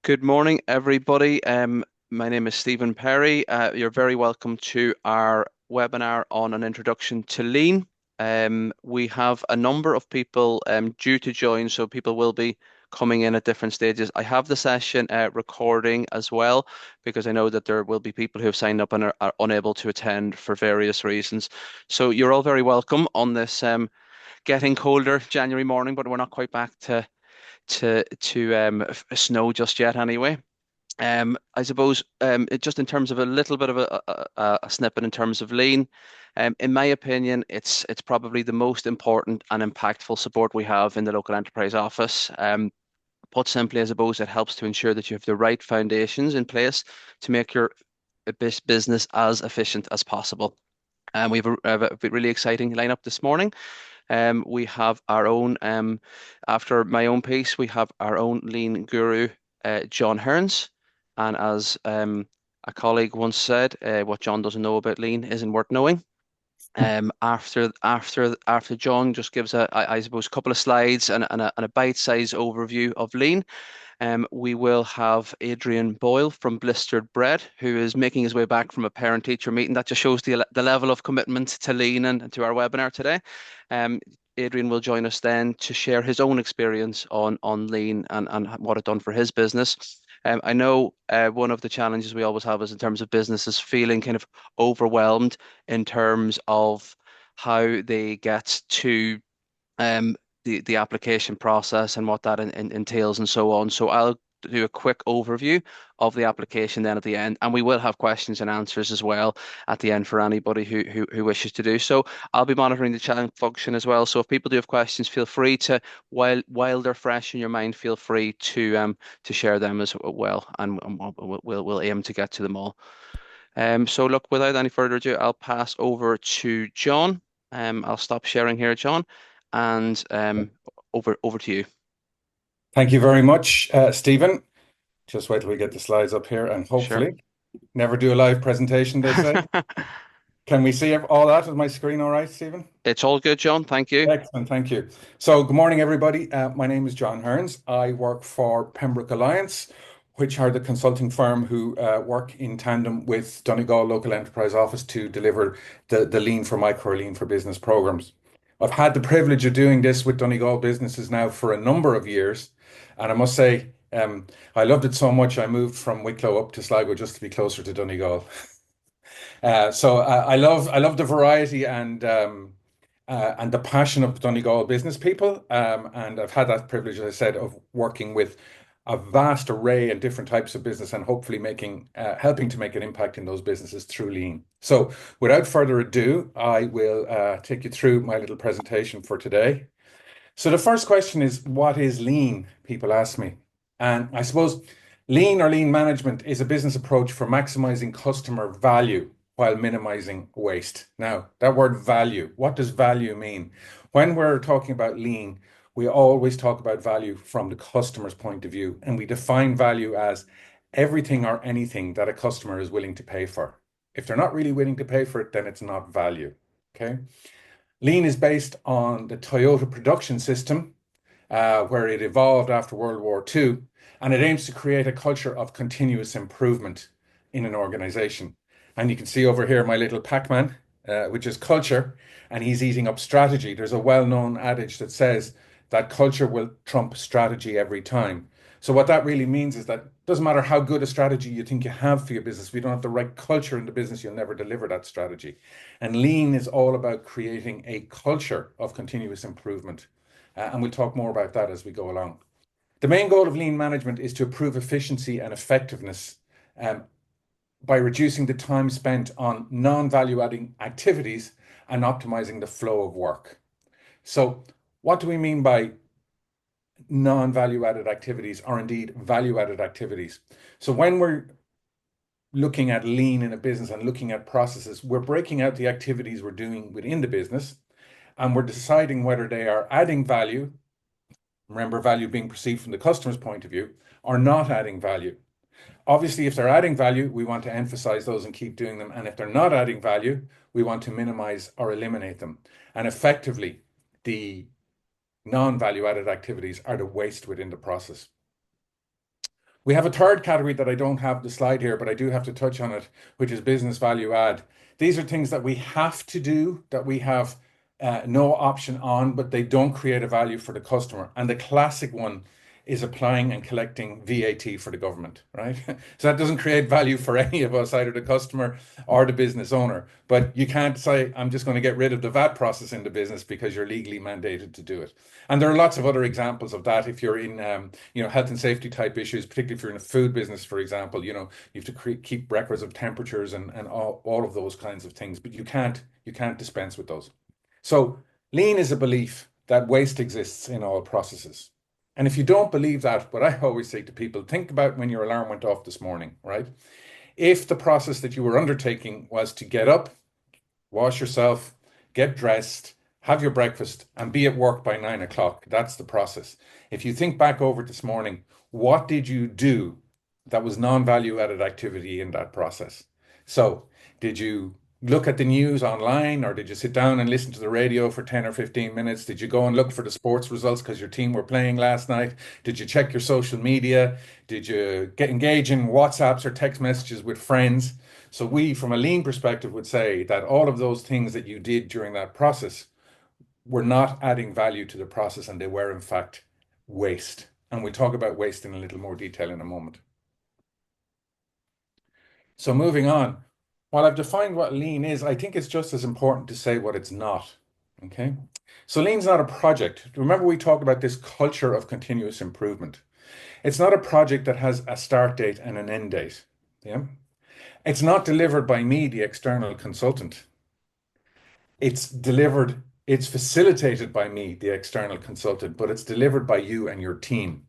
Good morning, everybody. My name is Stephen Perry. You're very welcome to our webinar on an introduction to Lean. We have a number of people due to join, so people will be coming in at different stages. I have the session recording as well because I know that there will be people who have signed up and are unable to attend for various reasons. So you're all very welcome on this getting colder January morning, but we're not quite back to snow just yet anyway. I suppose just in terms of a little bit of a snippet in terms of lean, in my opinion, it's probably the most important and impactful support we have in the local enterprise office. Put simply, I suppose it helps to ensure that you have the right foundations in place to make your business as efficient as possible. We have a really exciting lineup this morning. We have our own, after my own piece, we have our own lean guru, John Hearns. And as a colleague once said, what John doesn't know about lean isn't worth knowing. After John just gives I suppose, a couple of slides and a bite-sized overview of lean. We will have Adrian Boyle from Blistered Bread, who is making his way back from a parent-teacher meeting. That just shows the level of commitment to lean and to our webinar today. Adrian will join us then to share his own experience on lean and what it done for his business. I know one of the challenges we always have is in terms of businesses feeling kind of overwhelmed in terms of how they get to um, the application process and what that entails and so on. So I'll do a quick overview of the application then at the end, and we will have questions and answers as well at the end for anybody who wishes to do so. I'll be monitoring the chat function as well. So if people do have questions, feel free to while they're fresh in your mind, feel free to share them as well, and we'll aim to get to them all. So look, without any further ado, I'll pass over to John. I'll stop sharing here, John, and over to you. Thank you very much, Stephen. Just wait till we get the slides up here and Sure. hopefully never do a live presentation, they say. Can we see all that on my screen all right, Stephen? It's all good, John. Thank you. Excellent, thank you. So, good morning, everybody. My name is John Hearns. I work for Pembroke Alliance, which are the consulting firm who work in tandem with Donegal Local Enterprise Office to deliver the Lean for Micro, Lean for Business programs. I've had the privilege of doing this with Donegal businesses now for a number of years, and I must say, I loved it so much I moved from Wicklow up to Sligo just to be closer to Donegal. I love the variety and the passion of Donegal business people. And I've had that privilege, as I said, of working with a vast array and different types of business and hopefully helping to make an impact in those businesses through Lean. So without further ado, I will take you through my little presentation for today. So the first question is, what is Lean? People ask me. And I suppose Lean or Lean management is a business approach for maximizing customer value while minimizing waste. Now, that word value, what does value mean? When we're talking about Lean, we always talk about value from the customer's point of view, and we define value as everything or anything that a customer is willing to pay for. If they're not really willing to pay for it, then it's not value. Okay. Lean is based on the Toyota production system, where it evolved after World War II, and it aims to create a culture of continuous improvement in an organization. And you can see over here my little Pac-Man, which is culture, and he's eating up strategy. There's a well-known adage that says that culture will trump strategy every time. So what that really means is that it doesn't matter how good a strategy you think you have for your business, if you don't have the right culture in the business, you'll never deliver that strategy. And Lean is all about creating a culture of continuous improvement. And we'll talk more about that as we go along. The main goal of lean management is to improve efficiency and effectiveness um, by reducing the time spent on non-value adding activities and optimizing the flow of work. So, what do we mean by non-value added activities or indeed value added activities? So, when we're looking at lean in a business and looking at processes, we're breaking out the activities we're doing within the business and we're deciding whether they are adding value. Remember, value being perceived from the customer's point of view, or not adding value. Obviously, if they're adding value, we want to emphasize those and keep doing them. And if they're not adding value, we want to minimize or eliminate them. And effectively, the non-value added activities are the waste within the process. We have a third category that I don't have the slide here, but I do have to touch on it, which is business value add. These are things that we have to do, that we have no option on, but they don't create a value for the customer. And the classic one is applying and collecting VAT for the government, right? So that doesn't create value for any of us, either the customer or the business owner. But you can't say, I'm just going to get rid of the VAT process in the business because you're legally mandated to do it. And there are lots of other examples of that. If you're in, health and safety type issues, particularly if you're in a food business, for example, you have to keep records of temperatures and all of those kinds of things. But you can't dispense with those. So lean is a belief that waste exists in all processes. And if you don't believe that, what I always say to people, think about when your alarm went off this morning, right? If the process that you were undertaking was to get up, wash yourself, get dressed, have your breakfast, and be at work by 9 o'clock. That's the process. If you think back over this morning, what did you do that was non-value added activity in that process? So, did you look at the news online, or did you sit down and listen to the radio for 10 or 15 minutes? Did you go and look for the sports results because your team were playing last night? Did you check your social media? Did you get engage in WhatsApps or text messages with friends? So we, from a lean perspective, would say that all of those things that you did during that process were not adding value to the process, and they were in fact waste. And we'll talk about waste in a little more detail in a moment. So moving on, while I've defined what lean is, I think it's just as important to say what it's not. Okay. So lean's not a project. Remember, we talked about this culture of continuous improvement. It's not a project that has a start date and an end date. Yeah. It's not delivered by me, the external consultant. It's facilitated by me, the external consultant, but it's delivered by you and your team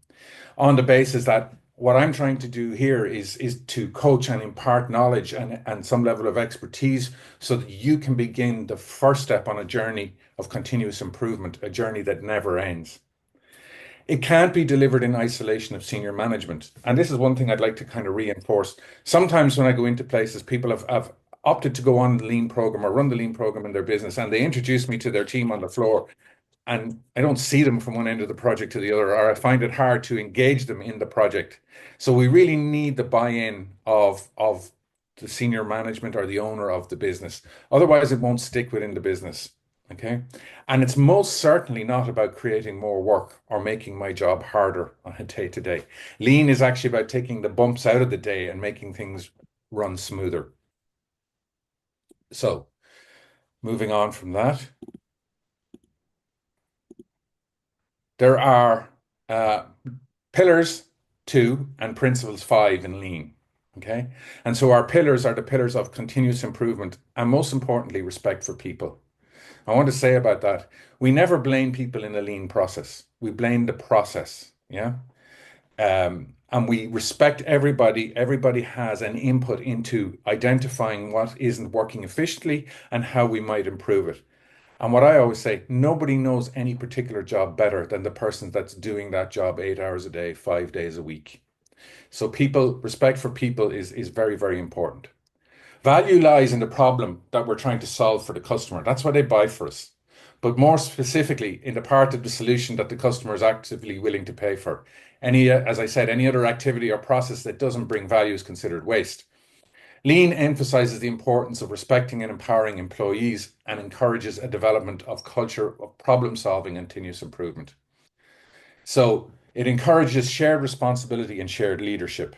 on the basis that what I'm trying to do here is to coach and impart knowledge and some level of expertise so that you can begin the first step on a journey of continuous improvement, a journey that never ends. It can't be delivered in isolation of senior management. And this is one thing I'd like to kind of reinforce. Sometimes when I go into places, people have opted to go on the lean program or run the lean program in their business, and they introduce me to their team on the floor. And I don't see them from one end of the project to the other, or I find it hard to engage them in the project. So we really need the buy-in of the senior management or the owner of the business. Otherwise, it won't stick within the business. Okay. And it's most certainly not about creating more work or making my job harder on a day to day. Lean is actually about taking the bumps out of the day and making things run smoother. So moving on from that, there are pillars 2 and principles 5 in lean. Okay. And so our pillars are the pillars of continuous improvement and, most importantly, respect for people. I want to say about that, we never blame people in a lean process. We blame the process. Yeah. And we respect everybody. Everybody has an input into identifying what isn't working efficiently and how we might improve it. And what I always say, nobody knows any particular job better than the person that's doing that job 8 hours a day, 5 days a week. So respect for people is very, very important. Value lies in the problem that we're trying to solve for the customer. That's why they buy for us. But more specifically, in the part of the solution that the customer is actively willing to pay for. As I said, any other activity or process that doesn't bring value is considered waste. Lean emphasizes the importance of respecting and empowering employees and encourages a development of culture of problem solving and continuous improvement. So it encourages shared responsibility and shared leadership.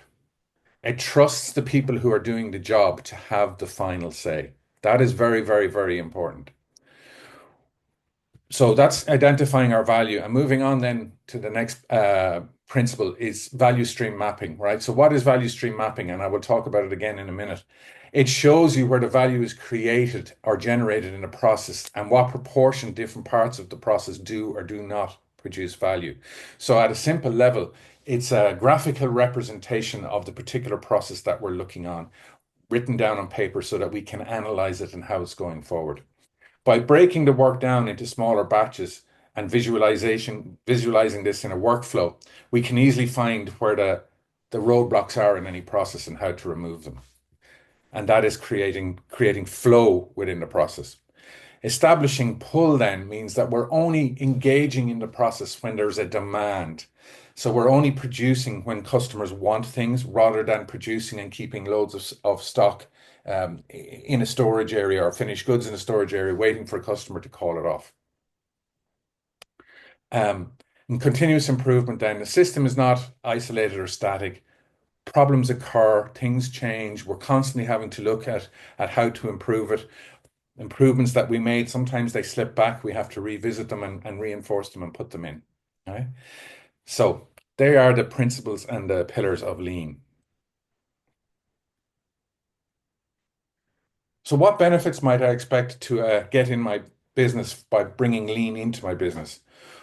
It trusts the people who are doing the job to have the final say. That is very, very, very important. So that's identifying our value, and moving on then to the next principle is value stream mapping, right? So what is value stream mapping? And I will talk about it again in a minute. It shows you where the value is created or generated in a process and what proportion different parts of the process do or do not produce value. So at a simple level, it's a graphical representation of the particular process that we're looking on, written down on paper so that we can analyze it and how it's going forward. By breaking the work down into smaller batches and visualizing this in a workflow, we can easily find where the roadblocks are in any process and how to remove them. And that is creating flow within the process. Establishing pull then means that we're only engaging in the process when there's a demand. So we're only producing when customers want things rather than producing and keeping loads of stock in a storage area or finished goods in a storage area waiting for a customer to call it off. Um, and continuous improvement then, the system is not isolated or static. Problems occur, things change. We're constantly having to look at how to improve it. Improvements that we made, sometimes they slip back. We have to revisit them and reinforce them and put them in. Right? So they are the principles and the pillars of lean. So what benefits might I expect to get in my business by bringing lean into my business?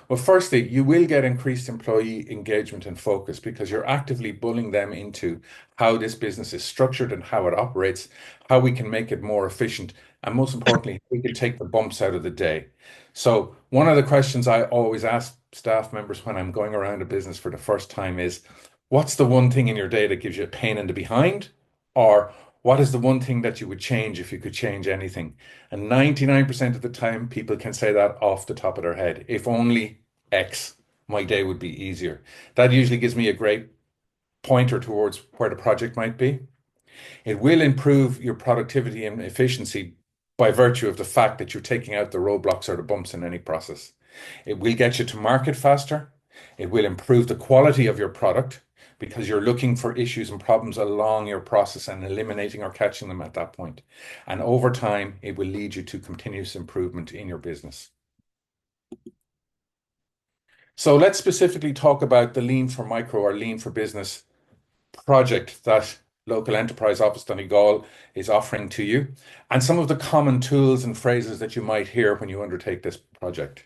Well, firstly, you will get increased employee engagement and focus because you're actively pulling them into how this business is structured and how it operates, how we can make it more efficient, and most importantly, we can take the bumps out of the day. So one of the questions I always ask staff members when I'm going around a business for the first time is, what's the one thing in your day that gives you a pain in the behind? Or what is the one thing that you would change if you could change anything? And 99% of the time, people can say that off the top of their head. If only X, my day would be easier. That usually gives me a great pointer towards where the project might be. It will improve your productivity and efficiency by virtue of the fact that you're taking out the roadblocks or the bumps in any process. It will get you to market faster. It will improve the quality of your product because you're looking for issues and problems along your process and eliminating or catching them at that point. And over time, it will lead you to continuous improvement in your business. So let's specifically talk about the Lean for Micro or Lean for Business project that Local Enterprise Office Donegal is offering to you, and some of the common tools and phrases that you might hear when you undertake this project.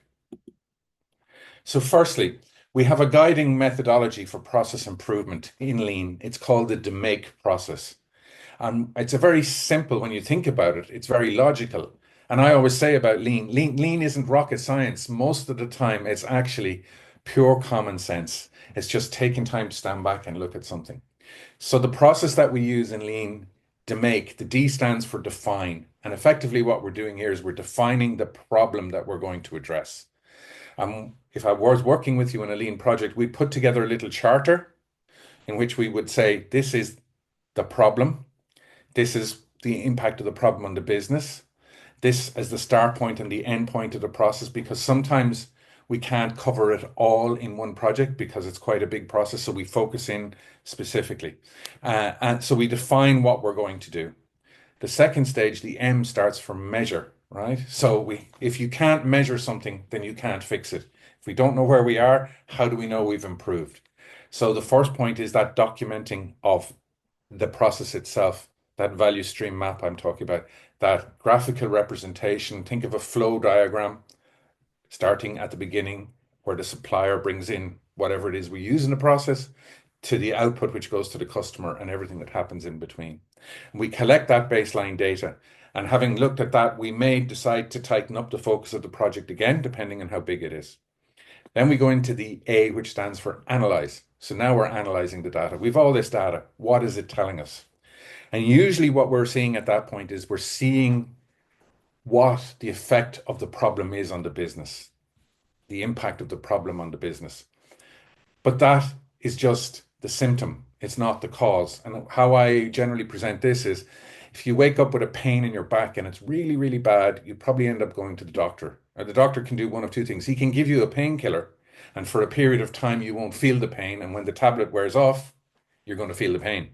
So firstly, we have a guiding methodology for process improvement in Lean. It's called the DMAIC process. And it's a very simple, when you think about it, it's very logical. And I always say about lean isn't rocket science. Most of the time, it's actually pure common sense. It's just taking time to stand back and look at something. So the process that we use in lean to make, the D stands for define. And effectively what we're doing here is we're defining the problem that we're going to address. If I was working with you in a lean project, we put together a little charter in which we would say, this is the problem. This is the impact of the problem on the business. This is the start point and the end point of the process, because sometimes we can't cover it all in one project because it's quite a big process. So we focus in specifically. And so we define what we're going to do. The second stage, the M, starts from measure, right? So if you can't measure something, then you can't fix it. If we don't know where we are, how do we know we've improved? So the first point is that documenting of the process itself, that value stream map I'm talking about, that graphical representation. Think of a flow diagram starting at the beginning where the supplier brings in whatever it is we use in the process to the output, which goes to the customer and everything that happens in between. And we collect that baseline data. And having looked at that, we may decide to tighten up the focus of the project again, depending on how big it is. Then we go into the A, which stands for analyze. So now we're analyzing the data. We've all this data. What is it telling us? And usually what we're seeing at that point is we're seeing what the effect of the problem is on the business, the impact of the problem on the business. But that is just the symptom. It's not the cause. And how I generally present this is if you wake up with a pain in your back and it's really, really bad, you probably end up going to the doctor. Or the doctor can do one of two things. He can give you a painkiller, and for a period of time, you won't feel the pain. And when the tablet wears off, you're going to feel the pain.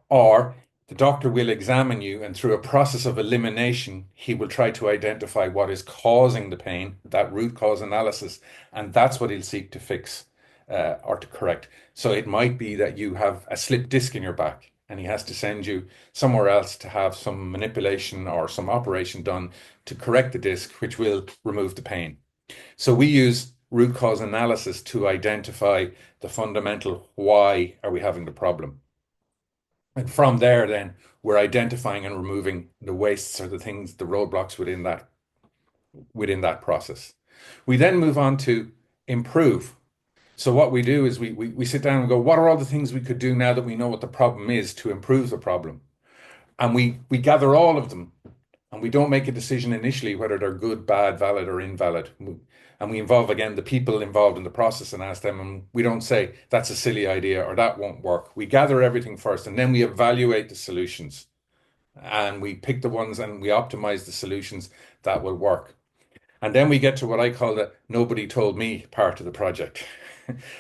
Or the doctor will examine you, and through a process of elimination, he will try to identify what is causing the pain, that root cause analysis, and that's what he'll seek to fix or to correct. So it might be that you have a slipped disc in your back, and he has to send you somewhere else to have some manipulation or some operation done to correct the disc, which will remove the pain. So we use root cause analysis to identify the fundamental why are we having the problem. And from there, then we're identifying and removing the wastes or the things, the roadblocks within that process. We then move on to improve. So what we do is we sit down and go, what are all the things we could do now that we know what the problem is to improve the problem? And we gather all of them, and we don't make a decision initially whether they're good, bad, valid, or invalid. And we involve again the people involved in the process and ask them, and we don't say that's a silly idea or that won't work. We gather everything first and then we evaluate the solutions and we pick the ones and we optimize the solutions that will work. And then we get to what I call the nobody told me part of the project.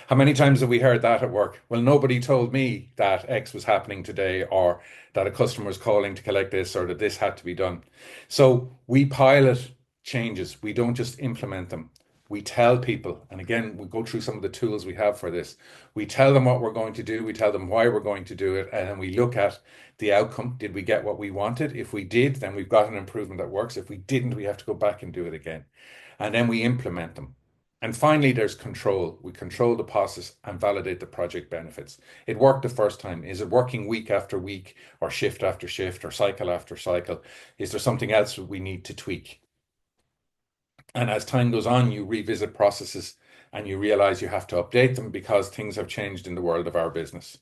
How many times have we heard that at work? Well, nobody told me that X was happening today, or that a customer was calling to collect this, or that this had to be done. So we pilot changes. We don't just implement them. We tell people, and again, we go through some of the tools we have for this. We tell them what we're going to do, we tell them why we're going to do it, and then we look at the outcome. Did we get what we wanted? If we did, then we've got an improvement that works. If we didn't, we have to go back and do it again. And then we implement them. And finally, there's control. We control the process and validate the project benefits. It worked the first time. Is it working week after week, or shift after shift, or cycle after cycle? Is there something else we need to tweak? And as time goes on, you revisit processes and you realize you have to update them because things have changed in the world of our business.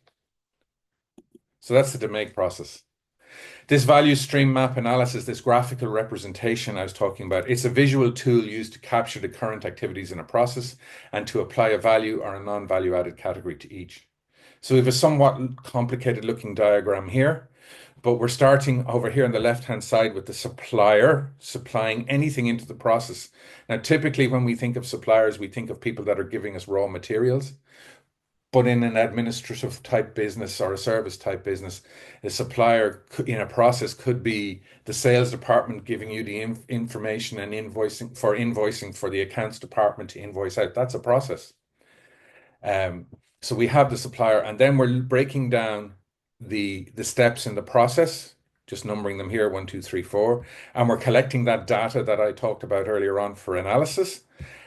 So that's the make process. This value stream map analysis, this graphical representation I was talking about, it's a visual tool used to capture the current activities in a process and to apply a value or a non-value added category to each. So we have a somewhat complicated looking diagram here, but we're starting over here on the left-hand side with the supplier supplying anything into the process. Now, typically when we think of suppliers, we think of people that are giving us raw materials. But in an administrative type business or a service type business, a supplier in a process could be the sales department giving you the information and invoicing for the accounts department to invoice out. That's a process. Um, so we have the supplier, and then we're breaking down the steps in the process, just numbering them here, 1, 2, 3, 4, and we're collecting that data that I talked about earlier on for analysis,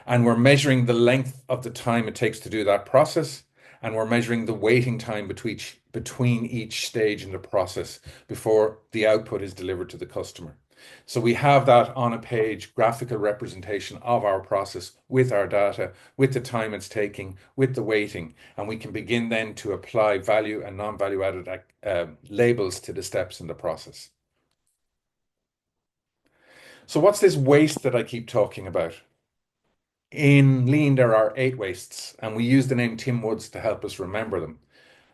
and we're measuring the length of the time it takes to do that process, and we're measuring the waiting time between each stage in the process before the output is delivered to the customer. So we have that on a page, graphical representation of our process with our data, with the time it's taking, with the waiting, and we can begin then to apply value and non-value added labels to the steps in the process. So what's this waste that I keep talking about? In Lean, there are 8 wastes, and we use the name Tim Woods to help us remember them.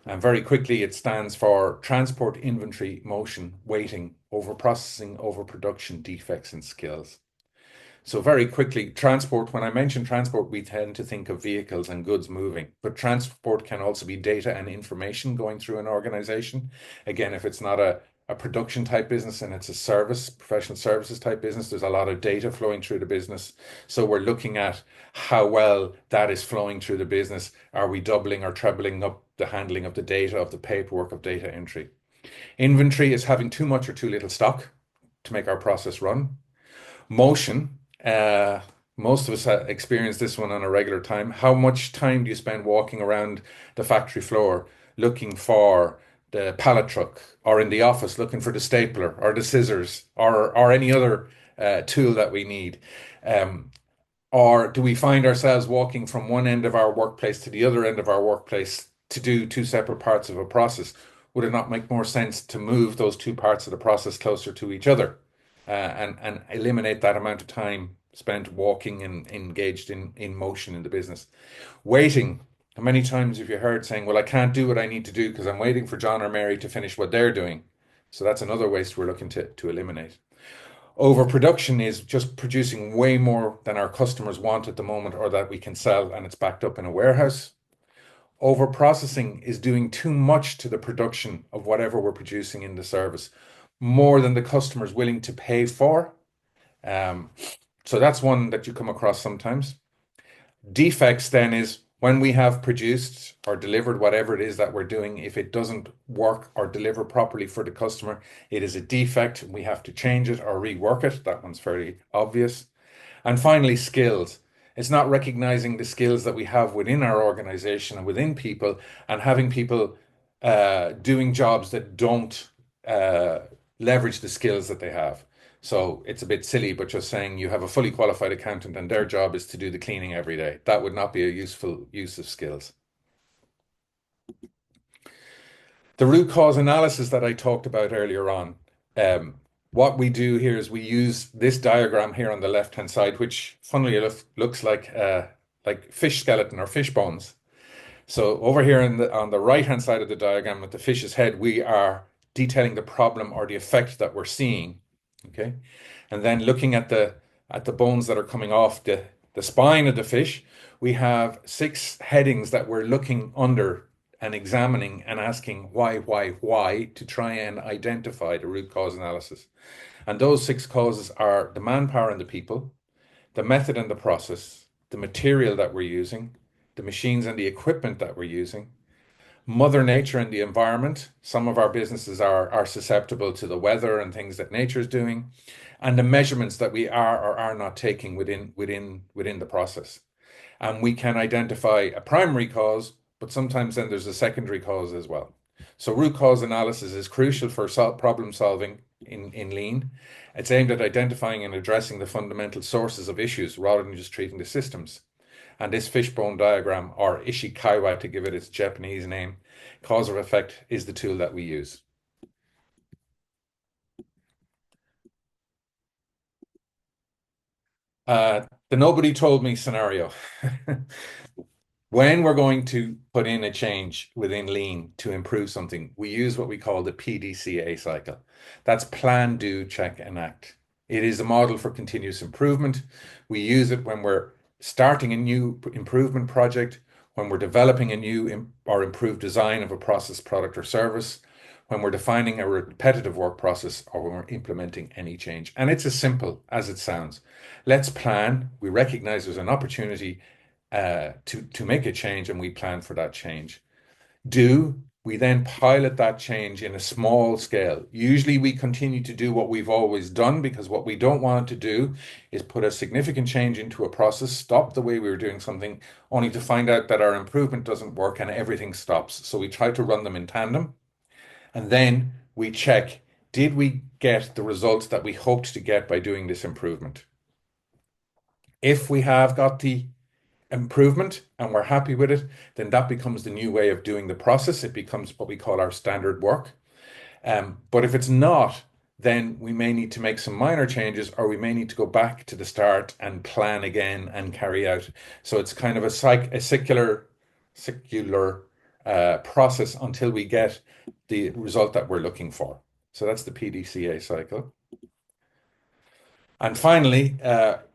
And very quickly, it stands for transport, inventory, motion, waiting, overprocessing, overproduction, defects, and skills. So very quickly, transport, when I mention transport, we tend to think of vehicles and goods moving, but transport can also be data and information going through an organization. Again, if it's not a production type business and it's a service, professional services type business, there's a lot of data flowing through the business. So we're looking at how well that is flowing through the business. Are we doubling or trebling up the handling of the data, of the paperwork, of data entry? Inventory is having too much or too little stock to make our process run. Motion, most of us experience this one on a regular time. How much time do you spend walking around the factory floor looking for the pallet truck, or in the office looking for the stapler or the scissors, or any other tool that we need? Um, or do we find ourselves walking from one end of our workplace to the other end of our workplace to do two separate parts of a process? Would it not make more sense to move those two parts of the process closer to each other, and eliminate that amount of time spent walking and engaged in motion in the business? Waiting. How many times have you heard saying, well, I can't do what I need to do because I'm waiting for John or Mary to finish what they're doing? So that's another waste we're looking to eliminate. Overproduction is just producing way more than our customers want at the moment or that we can sell, and it's backed up in a warehouse. Overprocessing is doing too much to the production of whatever we're producing in the service, more than the customer's willing to pay for. Um, so that's one that you come across sometimes. Defects then is when we have produced or delivered whatever it is that we're doing, if it doesn't work or deliver properly for the customer, it is a defect. We have to change it or rework it. That one's fairly obvious. And finally, skills. It's not recognizing the skills that we have within our organization and within people, and having people doing jobs that don't uh, leverage the skills that they have. So it's a bit silly, but just saying you have a fully qualified accountant and their job is to do the cleaning every day. That would not be a useful use of skills. The root cause analysis that I talked about earlier on. Um, What we do here is we use this diagram here on the left-hand side, which funnily enough looks like fish skeleton or fish bones. So over here on the right-hand side of the diagram with the fish's head, we are detailing the problem or the effect that we're seeing. Okay. And then looking at the bones that are coming off the spine of the fish, we have six headings that we're looking under and examining and asking why to try and identify the root cause analysis. And those six causes are the manpower and the people, the method and the process, the material that we're using, the machines and the equipment that we're using, Mother Nature and the environment. Some of our businesses are susceptible to the weather and things that nature is doing, and the measurements that we are or are not taking within the process. And we can identify a primary cause, but sometimes then there's a secondary cause as well. So root cause analysis is crucial for problem solving in lean. It's aimed at identifying and addressing the fundamental sources of issues rather than just treating the systems. And this fishbone diagram, or Ishikawa to give it its Japanese name, cause or effect, is the tool that we use. The nobody told me scenario. When we're going to put in a change within Lean to improve something, we use what we call the PDCA cycle. That's plan, do, check, and act. It is a model for continuous improvement. We use it when we're starting a new improvement project, when we're developing a new or improved design of a process, product, or service, when we're defining a repetitive work process, or when we're implementing any change. And it's as simple as it sounds. Let's plan. We recognize there's an opportunity to make a change, and we plan for that change. Do we then pilot that change in a small scale? Usually we continue to do what we've always done because what we don't want to do is put a significant change into a process, stop the way we were doing something, only to find out that our improvement doesn't work and everything stops. So we try to run them in tandem, and then we check, did we get the results that we hoped to get by doing this improvement? If we have got the improvement and we're happy with it, then that becomes the new way of doing the process. It becomes what we call our standard work. But if it's not, then we may need to make some minor changes, or we may need to go back to the start and plan again and carry out. So it's kind of a secular process until we get the result that we're looking for. So that's the PDCA cycle. And finally,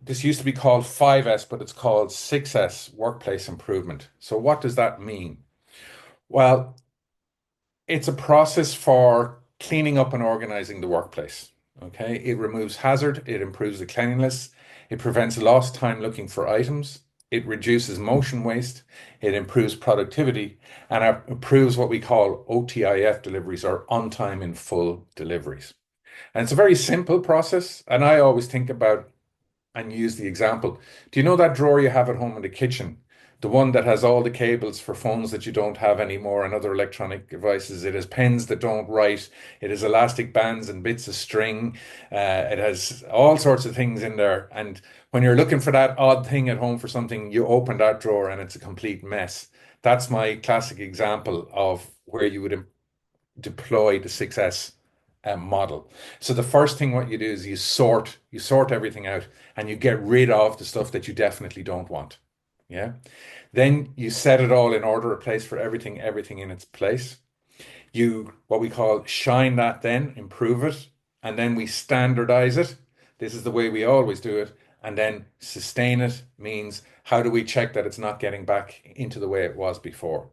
this used to be called 5S, but it's called 6S, workplace improvement. So what does that mean? Well, it's a process for cleaning up and organizing the workplace. Okay, it removes hazard, it improves the cleanliness, it prevents lost time looking for items, it reduces motion waste, it improves productivity, and it improves what we call OTIF deliveries, or on time in full deliveries. And it's a very simple process. And I always think about and use the example. Do you know that drawer you have at home in the kitchen? The one that has all the cables for phones that you don't have anymore and other electronic devices. It has pens that don't write. It has elastic bands and bits of string. It has all sorts of things in there. And when you're looking for that odd thing at home for something, you open that drawer and it's a complete mess. That's my classic example of where you would deploy the 6S model. So the first thing what you do is you sort everything out and you get rid of the stuff that you definitely don't want. Yeah. Then you set it all in order, a place for everything in its place. You, what we call shine that, then improve it, and then we standardize it. This is the way we always do it. And then sustain it means how do we check that it's not getting back into the way it was before?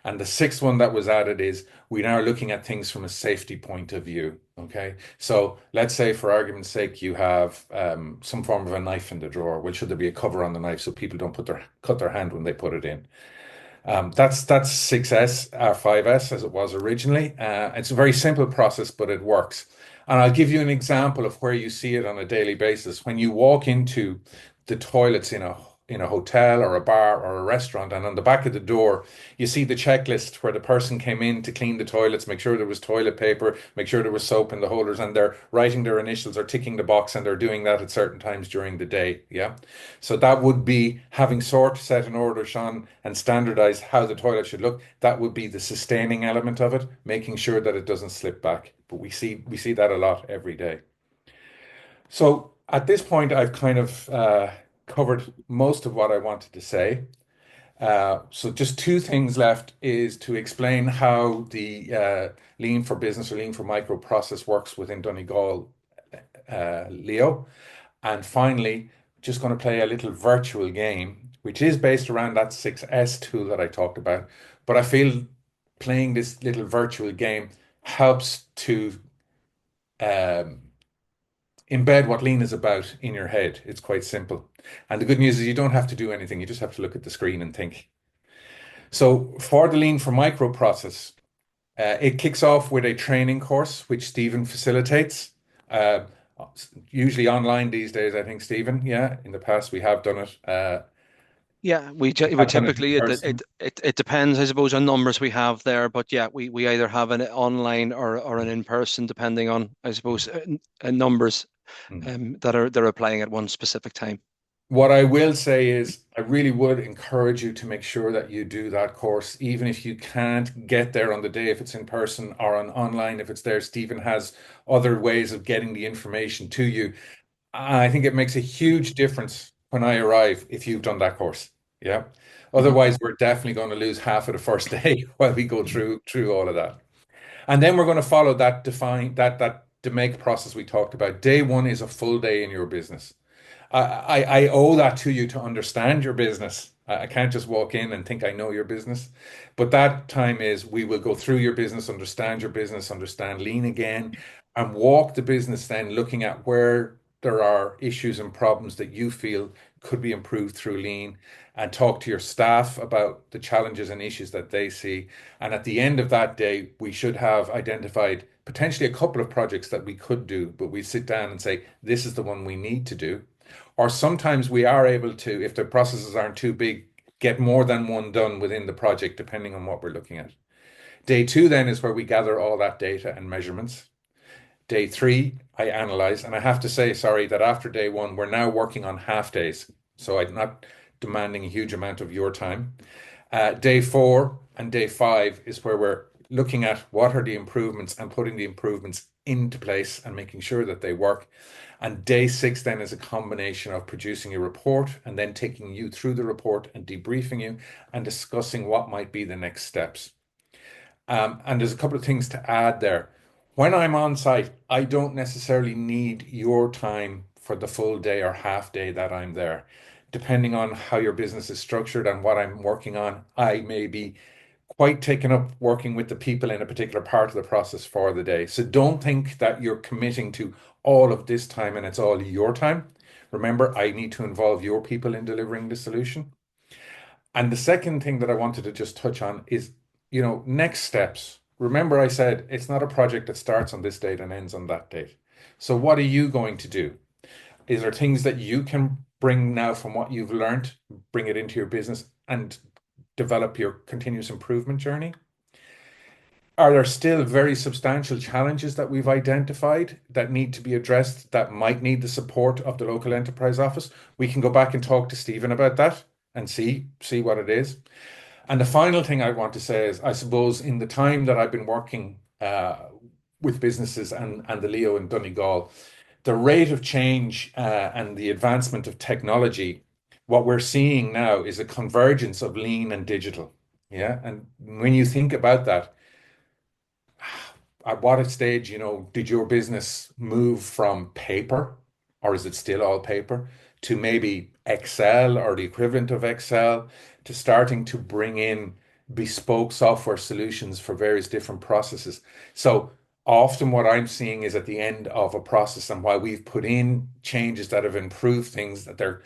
And the sixth one that was added is we now are looking at things from a safety point of view. Okay. So let's say, for argument's sake, you have some form of a knife in the drawer. Well, should there be a cover on the knife so people don't cut their hand when they put it in? That's 6S or 5S as it was originally. It's a very simple process, but it works. And I'll give you an example of where you see it on a daily basis. When you walk into the toilets in a hotel or a bar or a restaurant, and on the back of the door, you see the checklist where the person came in to clean the toilets, make sure there was toilet paper, make sure there was soap in the holders, and they're writing their initials or ticking the box, and they're doing that at certain times during the day. Yeah. So that would be having sort, set, and order, Sean, and standardize how the toilet should look. That would be the sustaining element of it, making sure that it doesn't slip back. But we see that a lot every day. So at this point, I've kind of covered most of what I wanted to say. So just two things left is to explain how the Lean for Business or Lean for Micro process works within Donegal, Leo. And finally, just going to play a little virtual game, which is based around that 6S tool that I talked about. But I feel playing this little virtual game helps to um, embed what lean is about in your head. It's quite simple. And the good news is you don't have to do anything. You just have to look at the screen and think. So for the lean for micro process, it kicks off with a training course, which Stephen facilitates. Uh, Usually online these days, I think, Stephen. Yeah, in the past we have done it. Yeah, We we have done it in typically person. it depends, I suppose, on numbers we have there. But yeah, we either have an online or an in person, depending on, I suppose, numbers Mm. that are applying at one specific time. What I will say is, I really would encourage you to make sure that you do that course, even if you can't get there on the day, if it's in person or on online, if it's there. Stephen has other ways of getting the information to you. I think it makes a huge difference when I arrive if you've done that course. Yeah. Mhm. Otherwise, we're definitely going to lose half of the first day while we go through all of that. And then we're going to follow that to make process we talked about. Day one is a full day in your business. I owe that to you to understand your business. I can't just walk in and think I know your business. But that time is we will go through your business, understand lean again, and walk the business then looking at where there are issues and problems that you feel could be improved through lean and talk to your staff about the challenges and issues that they see. And at the end of that day, we should have identified potentially a couple of projects that we could do, but we sit down and say, this is the one we need to do. Or sometimes we are able to, if the processes aren't too big, get more than one done within the project, depending on what we're looking at. Day two then is where we gather all that data and measurements. Day three, I analyze. And I have to say, sorry, that after day one, we're now working on half days. So I'm not demanding a huge amount of your time. Day four and day five is where we're looking at what are the improvements and putting the improvements into place and making sure that they work. And day six then is a combination of producing a report and then taking you through the report and debriefing you and discussing what might be the next steps. And there's a couple of things to add there. When I'm on site, I don't necessarily need your time for the full day or half day that I'm there. Depending on how your business is structured and what I'm working on, I may be quite taken up working with the people in a particular part of the process for the day. So don't think that you're committing to all of this time and it's all your time. Remember, I need to involve your people in delivering the solution. And the second thing that I wanted to just touch on is, next steps. Remember, I said it's not a project that starts on this date and ends on that date. So what are you going to do? Is there things that you can bring now from what you've learned, bring it into your business and develop your continuous improvement journey? Are there still very substantial challenges that we've identified that need to be addressed that might need the support of the local enterprise office? We can go back and talk to Stephen about that and see what it is. And the final thing I want to say is, I suppose in the time that I've been working with businesses and the Leo in Donegal, the rate of change and the advancement of technology, what we're seeing now is a convergence of lean and digital. Yeah. And when you think about that, at what stage, did your business move from paper, or is it still all paper, to maybe Excel or the equivalent of Excel, to starting to bring in bespoke software solutions for various different processes? So often what I'm seeing is at the end of a process, and while we've put in changes that have improved things, that they're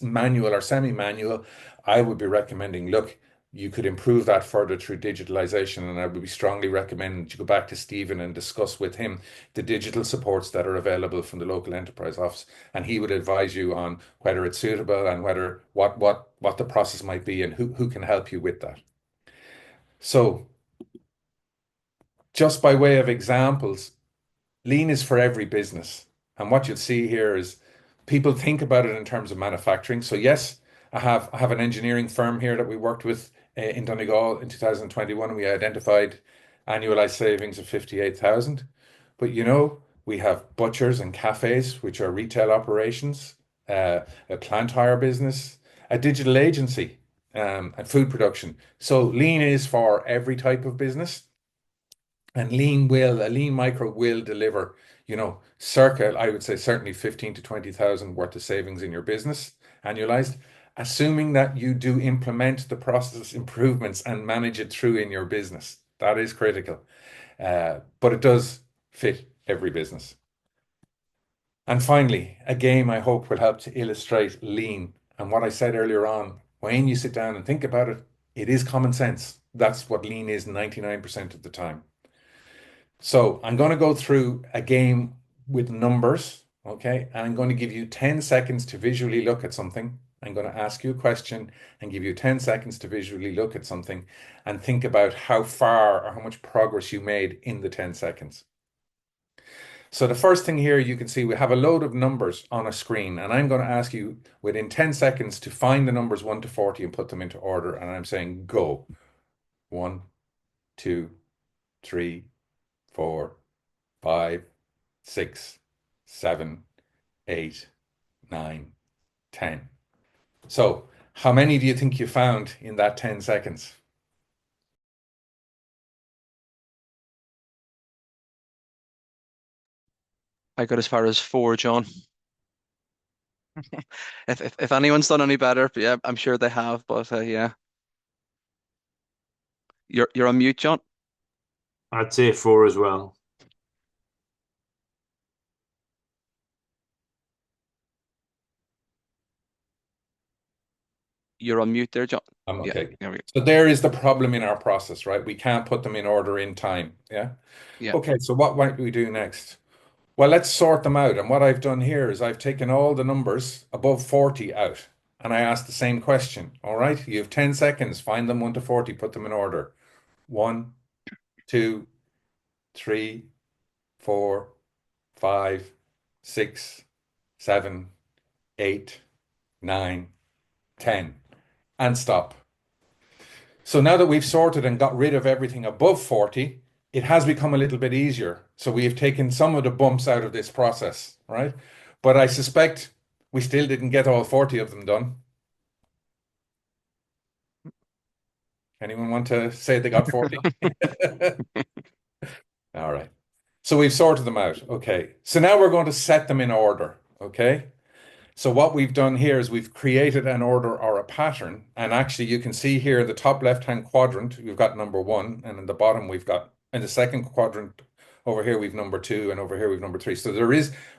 manual or semi-manual, I would be recommending, look, you could improve that further through digitalization. And I would be strongly recommending that you go back to Stephen and discuss with him the digital supports that are available from the local enterprise office. And he would advise you on whether it's suitable and whether what the process might be and who can help you with that. So just by way of examples, lean is for every business. And what you'll see here is people think about it in terms of manufacturing. So yes, I have an engineering firm here that we worked with in Donegal in 2021, and we identified annualized savings of 58,000. But we have butchers and cafes, which are retail operations, a plant hire business, a digital agency, and food production. So lean is for every type of business. And a lean micro will deliver, circa, I would say certainly 15 to 20,000 worth of savings in your business annualized, assuming that you do implement the process improvements and manage it through in your business. That is critical. But it does fit every business. And finally, a game I hope will help to illustrate lean. And what I said earlier on, when you sit down and think about it, it is common sense. That's what lean is 99% of the time. So I'm going to go through a game with numbers, okay? And I'm going to give you 10 seconds to visually look at something. I'm going to ask you a question and give you 10 seconds to visually look at something and think about how far or how much progress you made in the 10 seconds. So the first thing here, you can see we have a load of numbers on a screen, and I'm going to ask you within 10 seconds to find the numbers 1 to 40 and put them into order. And I'm saying go. 1, 2, 3, 4, 5, 6, 7, 8, 9, 10. So, how many do you think you found in that 10 seconds? I got as far as four, John. If anyone's done any better, but yeah, I'm sure they have. But yeah, you're on mute, John. I'd say four as well. You're on mute there, John. Yeah, Okay. there we go. So there is the problem in our process, right? We can't put them in order in time. Yeah. Yeah, Okay. So what might we do next? Well, let's sort them out. And what I've done here is I've taken all the numbers above 40 out and I asked the same question. All right. You have 10 seconds. Find them 1 to 40, put them in order. 1, 2, 3, 4, 5, 6, 7, 8, 9, 10, and stop. So now that we've sorted and got rid of everything above 40, it has become a little bit easier. So we have taken some of the bumps out of this process, right? But I suspect we still didn't get all 40 of them done. Anyone want to say they got 40? All right. So we've sorted them out. Okay. So now we're going to set them in order. Okay. So what we've done here is we've created an order or a pattern. And actually you can see here the top left-hand quadrant, we've got number 1, and in the bottom we've got, in the second quadrant over here we've number 2, and over here we've number 3. So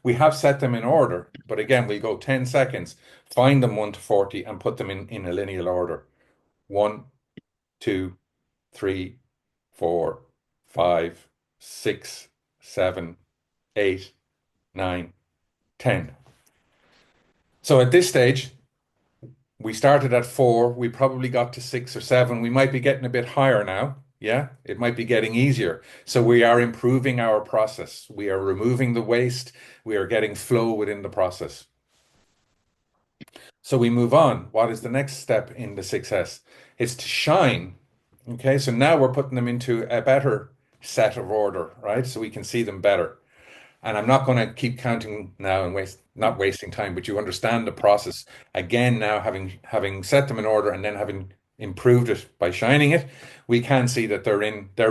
we have set them in order, but again, we'll go 10 seconds, find them 1 to 40 and put them in a linear order. 1, 2, 3, 4, 5, 6, 7, 8, 9, 10. So at this stage, we started at 4, we probably got to 6 or 7. We might be getting a bit higher now. Yeah, it might be getting easier. So we are improving our process. We are removing the waste. We are getting flow within the process. So we move on. What is the next step in the success? It's to shine. Okay, so now we're putting them into a better set of order, right? So we can see them better. And I'm not going to keep counting now and not wasting time, but you understand the process. Again, now having set them in order and then having improved it by shining it, we can see that they're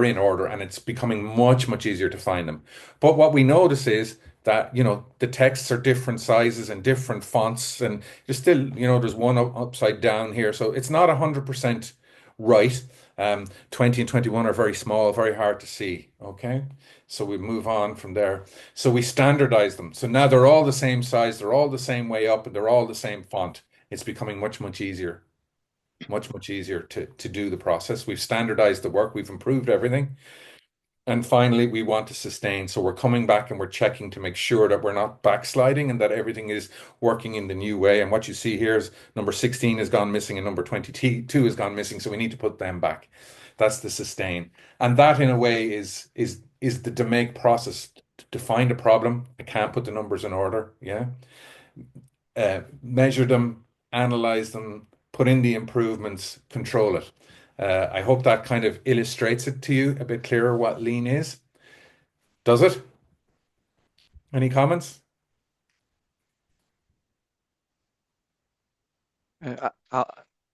in order and it's becoming much, much easier to find them. But what we notice is that, the texts are different sizes and different fonts, and there's still, there's one upside down here. So it's not 100% right. 20 and 21 are very small, very hard to see. Okay. So we move on from there. So we standardize them. So now they're all the same size, they're all the same way up, and they're all the same font. It's becoming much, much easier. much easier to do the process. We've standardized the work, we've improved everything. And finally, we want to sustain. So we're coming back and we're checking to make sure that we're not backsliding and that everything is working in the new way. And what you see here is number 16 has gone missing and number 22 has gone missing. So we need to put them back. That's the sustain. And that in a way is the make process to find a problem. I can't put the numbers in order. Yeah. Measure them, analyze them, put in the improvements, control it. I hope that kind of illustrates it to you a bit clearer what lean is. Does it? Any comments?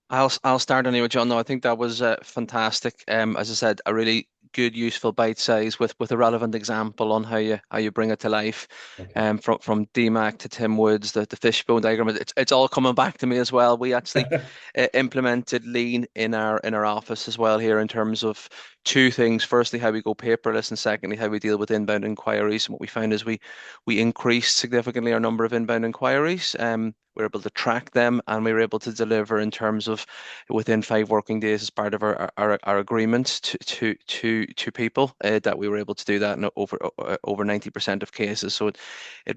I'll start anyway, John. No, I think that was fantastic. As I said, a really good, useful bite size with a relevant example on how you bring it to life. Okay. From DMAC to Tim Woods, the fishbone diagram. It's all coming back to me as well. We actually implemented lean in our office as well here in terms of two things. Firstly, how we go paperless, and secondly, how we deal with inbound inquiries. And what we found is we increased significantly our number of inbound inquiries. We were able to track them, and we were able to deliver in terms of within 5 working days as part of our agreement to people that we were able to do that in over 90% of cases. So it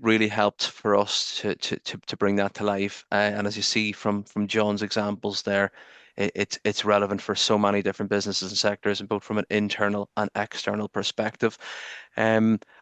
really helped for us to bring that to life. And as you see from John's examples there, it's relevant for so many different businesses and sectors, and both from an internal and external perspective.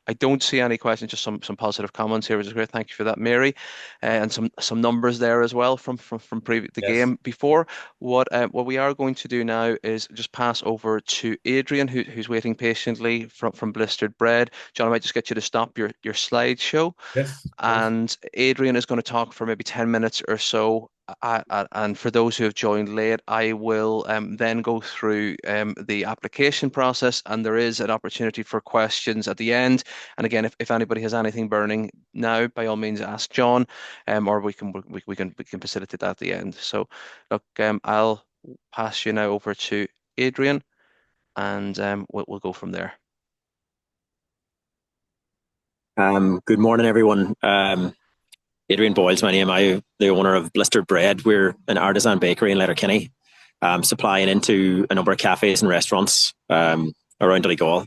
I don't see any questions, just some positive comments here, which is great. Thank you for that, Mary, and some numbers there as well from the Yes. game before. What we are going to do now is just pass over to Adrian, who's waiting patiently from Blistered Bread. John, I might just get you to stop your slideshow, Yes, please. and Adrian is going to talk for maybe 10 minutes or so. And for those who have joined late, I will then go through the application process, and there is an opportunity for questions at the end. And again, if anybody has anything burning now, by all means, ask John, or we can facilitate that at the end. So, look, I'll pass you now over to Adrian, and we'll go from there. Good morning, everyone. Adrian Boyle's my name. I'm the owner of Blistered Bread. We're an artisan bakery in Letterkenny, supplying into a number of cafes and restaurants around Donegal.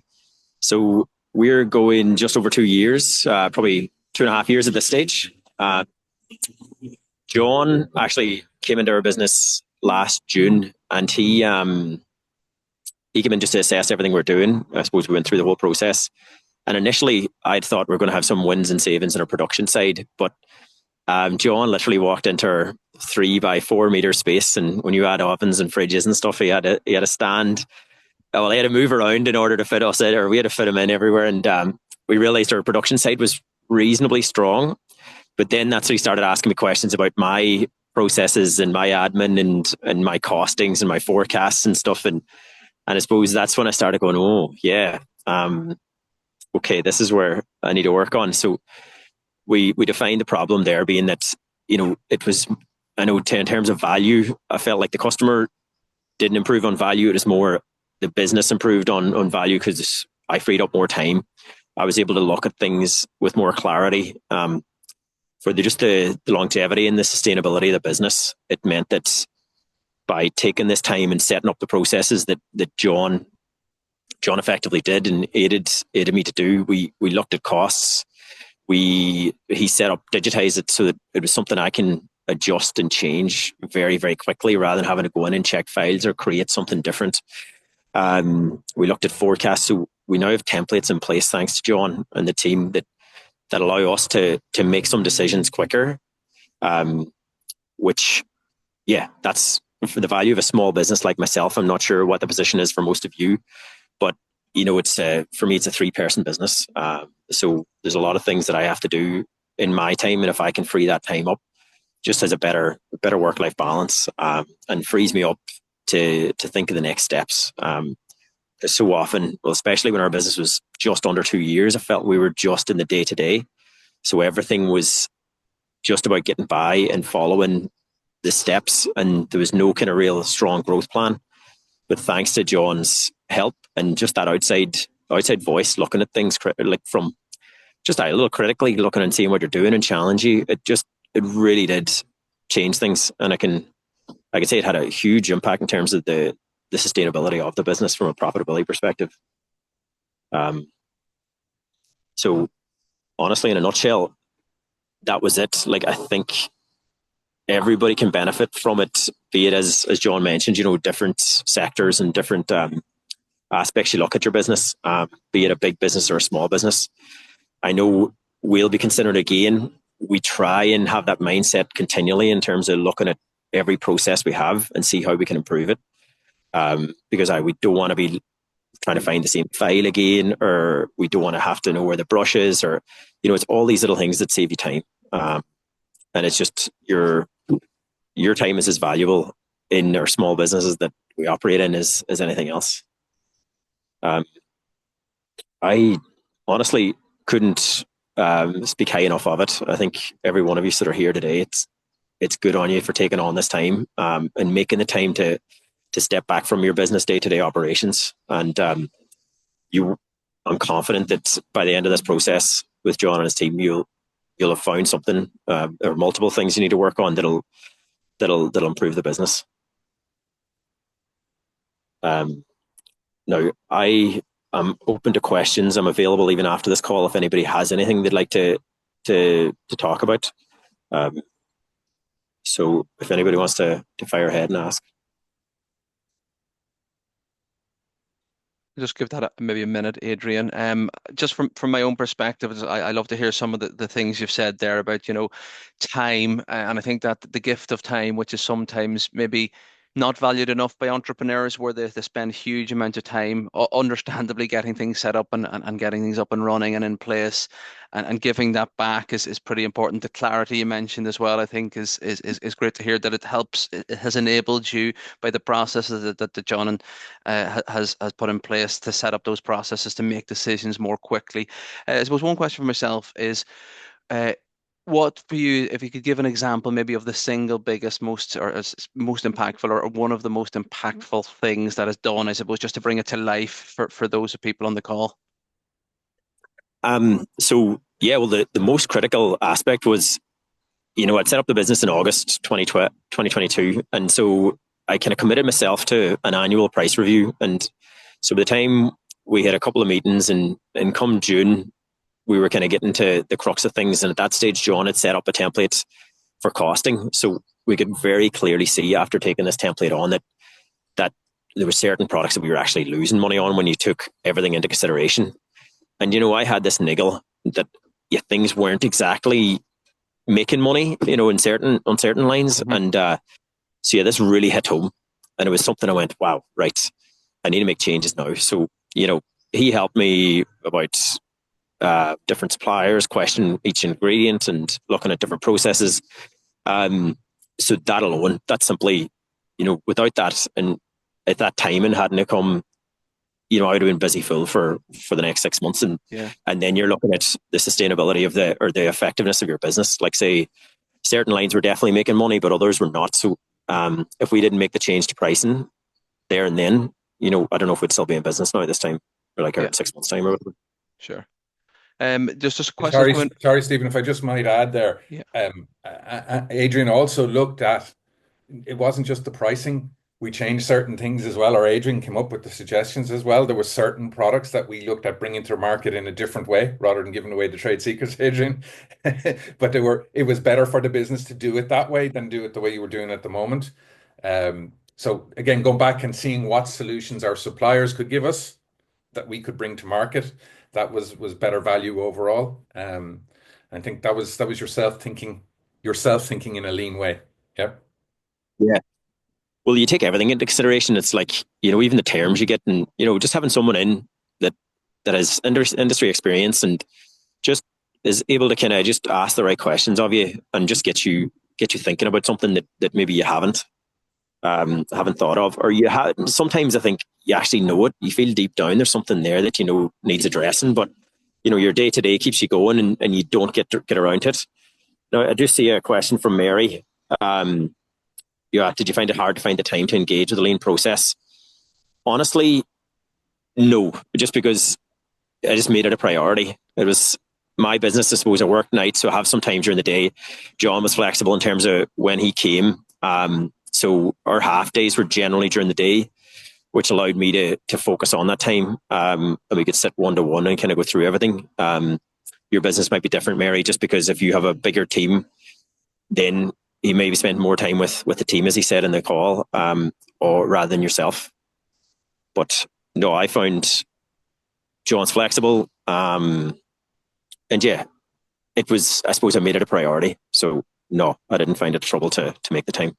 So we're going just over 2 years, probably 2.5 years at this stage. John actually came into our business last June, and he came in just to assess everything we're doing. I suppose we went through the whole process. And initially, I'd thought we were going to have some wins and savings in our production side, but John literally walked into our 3 by 4 meter space, and when you add ovens and fridges and stuff, he had a stand. Well, he had to move around in order to fit us in, or we had to fit him in everywhere. And we realized our production side was reasonably strong, but then that's when he started asking me questions about my processes and my admin and my costings and my forecasts and stuff. And I suppose that's when I started going, oh yeah, okay, this is where I need to work on. So we defined the problem there being that, it was, I know in terms of value, I felt like the customer didn't improve on value. It was more the business improved on value because I freed up more time. I was able to look at things with more clarity. For the longevity and the sustainability of the business, it meant that by taking this time and setting up the processes that John effectively did and aided me to do, we looked at costs. He set up, digitized it so that it was something I can adjust and change very, very quickly rather than having to go in and check files or create something different. We looked at forecasts. So we now have templates in place, thanks to John and the team, that allow us to make some decisions quicker. Which, yeah, that's for the value of a small business like myself. I'm not sure what the position is for most of you, but it's for me, it's a 3-person business. So there's a lot of things that I have to do in my time, and if I can free that time up, just as a better work-life balance, and frees me up to think of the next steps. Because so often, well, especially when our business was just under 2 years, I felt we were just in the day-to-day. So everything was just about getting by and following the steps, and there was no kind of real strong growth plan. But thanks to John's help and just that outside voice, looking at things like from just a little critically, looking and seeing what you're doing and challenge you, it really did change things. And I can I could say it had a huge impact in terms of the sustainability of the business from a profitability perspective. So honestly, in a nutshell, that was it. Like, I think everybody can benefit from it, be it as John mentioned, different sectors and different aspects you look at your business, be it a big business or a small business. I know we'll be considering again. We try and have that mindset continually in terms of looking at every process we have and see how we can improve it. Because we don't want to be trying to find the same file again, or we don't want to have to know where the brush is, or it's all these little things that save you time. And it's just your time is as valuable in our small businesses that we operate in as anything else. I honestly couldn't speak high enough of it. I think every one of you that are here today, it's good on you for taking on this time and making the time to step back from your business day-to-day operations. And I'm confident that by the end of this process with John and his team, you'll have found something or multiple things you need to work on that'll improve the business. Now, I am open to questions. I'm available even after this call if anybody has anything they'd like to talk about. So if anybody wants to fire ahead and ask. Just give that maybe a minute, Adrian. Just from my own perspective, I love to hear some of the things you've said there about, time. And I think that the gift of time, which is sometimes maybe not valued enough by entrepreneurs, where they spend huge amount of time, understandably getting things set up and getting things up and running and in place, and giving that back is pretty important. The clarity you mentioned as well, I think is great to hear that it helps. It has enabled you by the processes that John has put in place to set up those processes to make decisions more quickly. I suppose one question for myself is, what for you, if you could give an example maybe of the single biggest, most impactful, or one of the most impactful things that is done, I suppose, just to bring it to life for those people on the call? So yeah, well, the most critical aspect was, I'd set up the business in August 2022. And so I kind of committed myself to an annual price review. And so by the time we had a couple of meetings and come June, we were kind of getting to the crux of things. And at that stage, John had set up a template for costing. So we could very clearly see after taking this template on that there were certain products that we were actually losing money on when you took everything into consideration. And, I had this niggle that things weren't exactly making money, on certain lines. Mm-hmm. And so, this really hit home. And it was something I went, wow, right, I need to make changes now. So, he helped me about different suppliers, question each ingredient and looking at different processes. So that alone, that simply, without that, and at that timing hadn't come, I would have been busy full for the next 6 months. And then you're looking at the sustainability of the effectiveness of your business. Like, say, certain lines were definitely making money, but others were not. So if we didn't make the change to pricing there and then, I don't know if we'd still be in business now at this time, or like 6 months time or whatever. Sure. Just a question. Sorry, Stephen, if I just might add there. Yeah. Adrian also looked at, it wasn't just the pricing. We changed certain things as well, or Adrian came up with the suggestions as well. There were certain products that we looked at bringing to the market in a different way, rather than giving away the trade secrets, Adrian. But it was better for the business to do it that way than do it the way you were doing at the moment. So again, going back and seeing what solutions our suppliers could give us that we could bring to market, that was better value overall. I think that was yourself thinking in a lean way. Yep. Yeah. Well, you take everything into consideration. It's like, even the terms you get, and, just having someone in that has industry experience and just is able to kind of just ask the right questions of you and just get you thinking about something that maybe you haven't thought of, or you have. Sometimes I think you actually know it. You feel deep down there's something there that needs addressing, but your day to day keeps you going, and you don't get around to it. Now, I do see a question from Mary. Did you find it hard to find the time to engage with the lean process? Honestly, no. Just because I just made it a priority. It was my business. I suppose I worked nights, so I have some time during the day. John was flexible in terms of when he came. So our half days were generally during the day, which allowed me to focus on that time. And we could sit one to one and kind of go through everything. Your business might be different, Mary, just because if you have a bigger team, then you maybe spend more time with the team, as he said in the call, or rather than yourself. But no, I found John's flexible. And yeah, it was, I suppose I made it a priority. So no, I didn't find it trouble to make the time.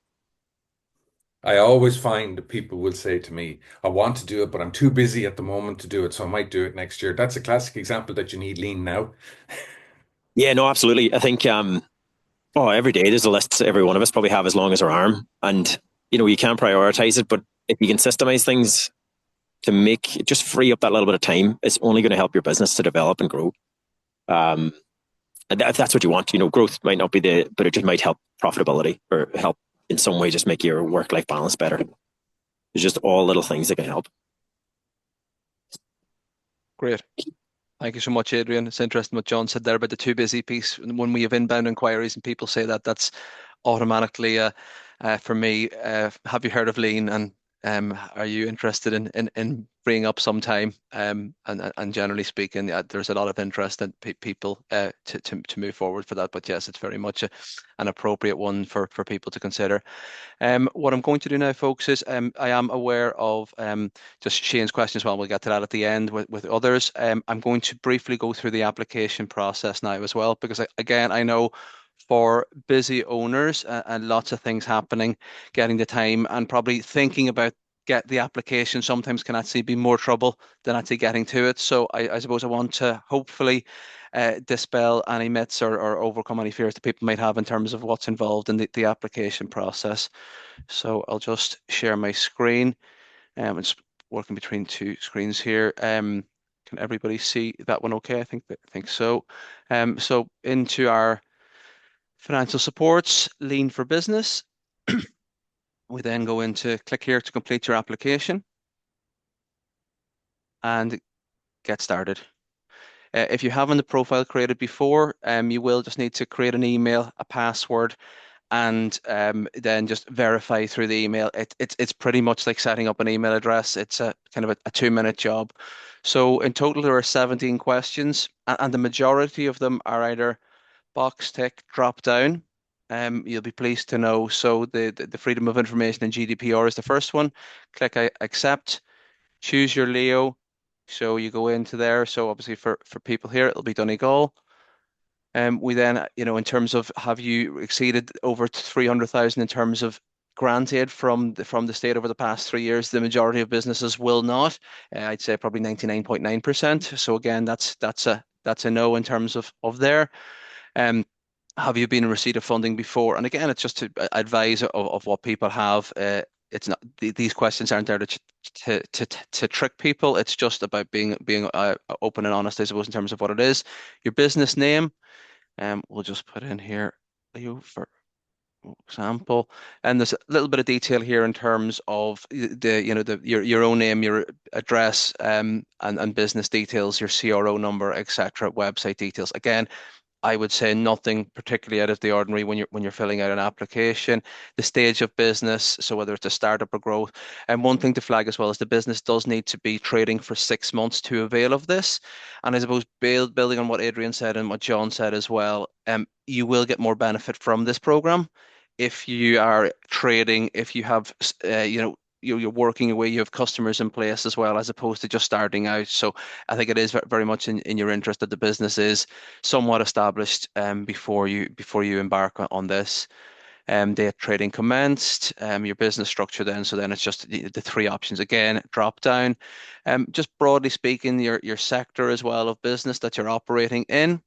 I always find that people will say to me, I want to do it, but I'm too busy at the moment to do it, so I might do it next year. That's a classic example that you need lean now. Yeah, no, absolutely. I think every day there's a list every one of us probably have as long as our arm. And you can prioritize it, but if you can systemize things to just free up that little bit of time, it's only going to help your business to develop and grow. And if that's what you want, growth might not be but it just might help profitability or help in some way just make your work-life balance better. There's just all little things that can help. Great. Thank you so much, Adrian. It's interesting what John said there about the too busy piece. When we have inbound inquiries and people say that, that's automatically for me, have you heard of lean, and are you interested in freeing up some time? And generally speaking, there's a lot of interest in people to move forward for that. But yes, it's very much an appropriate one for people to consider. What I'm going to do now, folks, is I am aware of just Shane's question as well. We'll get to that at the end with others. I'm going to briefly go through the application process now as well, because again, I know for busy owners and lots of things happening, getting the time and probably thinking about get the application sometimes can actually be more trouble than actually getting to it. So I suppose I want to hopefully dispel any myths or overcome any fears that people might have in terms of what's involved in the application process. So I'll just share my screen. It's working between two screens here. Can everybody see that one okay? I think so. So into our financial supports, Lean for Business. We then go into click here to complete your application and get started. If you haven't the profile created before, you will just need to create an email, a password, and then just verify through the email. It's pretty much like setting up an email address. It's a kind of a 2-minute job. So in total, there are 17 questions, and the majority of them are either box tick, drop down. You'll be pleased to know. So the freedom of information and GDPR is the first one. Click I accept, choose your Leo. So you go into there. So obviously for people here, it'll be Donegal. We then, in terms of have you exceeded over 300,000 in terms of grant aid from the state over the past 3 years? The majority of businesses will not. I'd say probably 99.9%. So again, that's a no in terms of there. Have you been in receipt of funding before? And again, it's just to advise of what people have. It's not these questions aren't there to trick people. It's just about being open and honest, I suppose, in terms of what it is. Your business name. We'll just put in here Leo for example, and there's a little bit of detail here in terms of your own name, your address, and business details, your CRO number, etc., website details. Again, I would say nothing particularly out of the ordinary when you're filling out an application. The stage of business, so whether it's a startup or growth. And one thing to flag as well is the business does need to be trading for 6 months to avail of this. And I suppose building on what Adrian said and what John said as well, you will get more benefit from this program if you are trading, if you have you're working away, you have customers in place as well, as opposed to just starting out. So I think it is very much in your interest that the business is somewhat established before you embark on this. Day trading commenced, your business structure then. So then it's just the three options again, drop down. Just broadly speaking, your sector as well of business that you're operating in.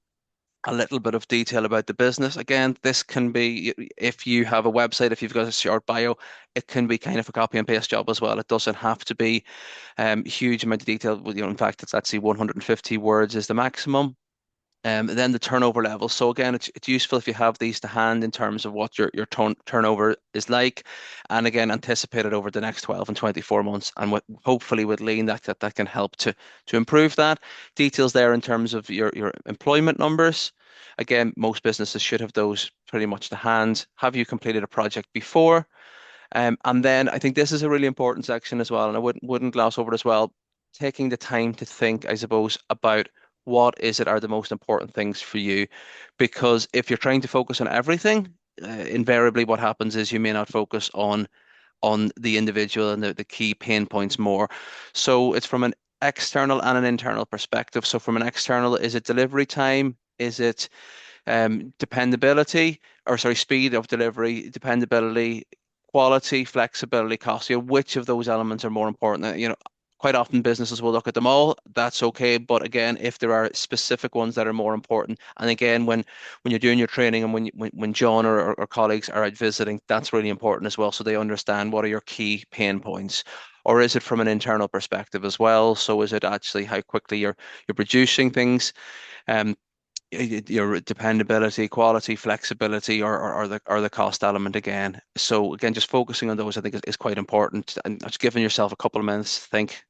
A little bit of detail about the business. Again, this can be, if you have a website, if you've got a short bio, it can be kind of a copy and paste job as well. It doesn't have to be huge amount of detail. In fact, it's actually 150 words is the maximum. Then the turnover level. So again, it's useful if you have these to hand in terms of what your turnover is like, and again, anticipated over the next 12 and 24 months. And hopefully with Lean, that can help to improve that. Details there in terms of your employment numbers. Again, most businesses should have those pretty much to hand. Have you completed a project before? And then I think this is a really important section as well, and I wouldn't gloss over it as well. Taking the time to think, I suppose, about what is it are the most important things for you, because if you're trying to focus on everything, invariably what happens is you may not focus on the individual and the key pain points more. So it's from an external and an internal perspective. So from an external, is it delivery time? Is it dependability, or sorry, speed of delivery, dependability, quality, flexibility, cost? Which of those elements are more important? Quite often businesses will look at them all. That's okay, but again, if there are specific ones that are more important, and again, when you're doing your training and when John or colleagues are out visiting, that's really important as well, so they understand what are your key pain points. Or is it from an internal perspective as well? So is it actually how quickly you're producing things? Um, your dependability, quality, flexibility, or the cost element again. So again, just focusing on those, I think, is quite important, and just giving yourself a couple of minutes to think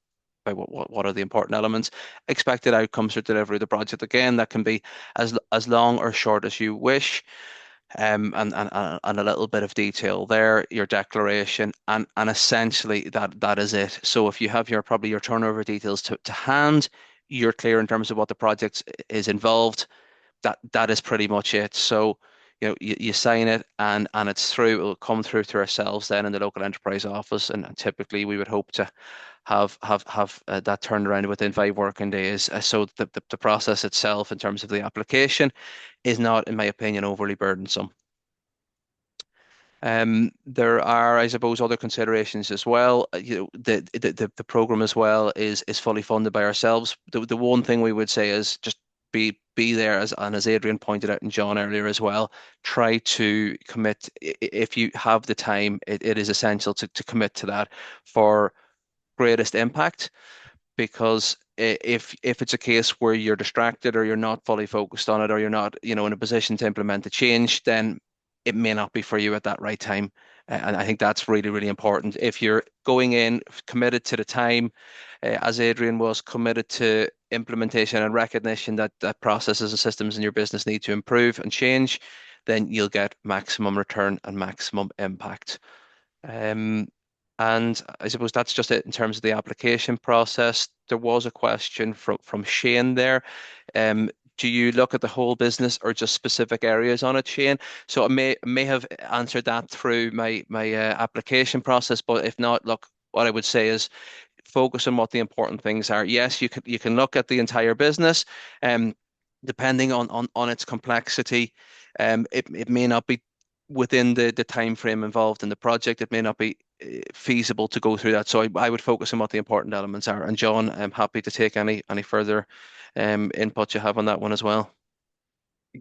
about what are the important elements. Expected outcomes for delivery of the project. Again, that can be as long or short as you wish. And a little bit of detail there, your declaration, and essentially that is it. So if you have probably your turnover details to hand, you're clear in terms of what the project is involved. That is pretty much it. So, you sign it, and it's through. It will come through to ourselves then in the local enterprise office, and typically we would hope to have that turned around within 5 working days. So the process itself, in terms of the application, is not, in my opinion, overly burdensome. There are, I suppose, other considerations as well. The program as well is fully funded by ourselves. The one thing we would say is just be there, as Adrian pointed out and John earlier as well. Try to commit if you have the time. It is essential to commit to that for greatest impact, because if it's a case where you're distracted or you're not fully focused on it, or you're not, in a position to implement the change, then it may not be for you at that right time. And I think that's really, really important. If you're going in committed to the time, as Adrian was committed to implementation and recognition that processes and systems in your business need to improve and change, then you'll get maximum return and maximum impact. Um, and I suppose that's just it in terms of the application process. There was a question from Shane there. Do you look at the whole business or just specific areas on it, Shane? So I may have answered that through my application process, but if not, look, what I would say is focus on what the important things are. Yes, you can look at the entire business, depending on its complexity. It may not be within the time frame involved in the project. It may not be feasible to go through that. So I would focus on what the important elements are. And John, I'm happy to take any further input you have on that one as well.